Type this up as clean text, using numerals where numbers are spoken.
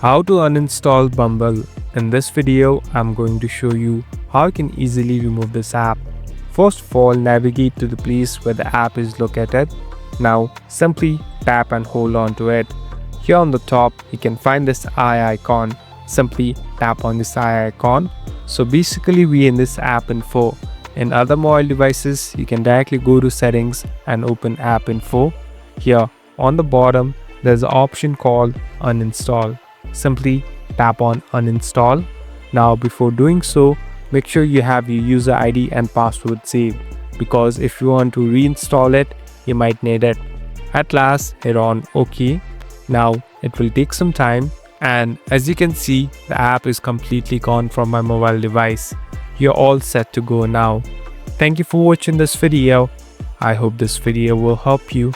How to uninstall Bumble. In this video, I'm going to show you how you can easily remove this app. First of all, navigate to the place where the app is located. Now, simply tap and hold on to it. Here on the top, you can find this eye icon. Simply tap on this eye icon. So basically, we in this app info. In other mobile devices, you can directly go to settings and open app info. Here on the bottom, there's an option called uninstall. Simply tap on uninstall. Now before doing so, make sure you have your user ID and password saved, because if you want to reinstall it, you might need it. At last, hit on OK. Now it will take some time, and as you can see, the app is completely gone from my mobile device. You're all set to go now. Thank you for watching this video. I hope this video will help you.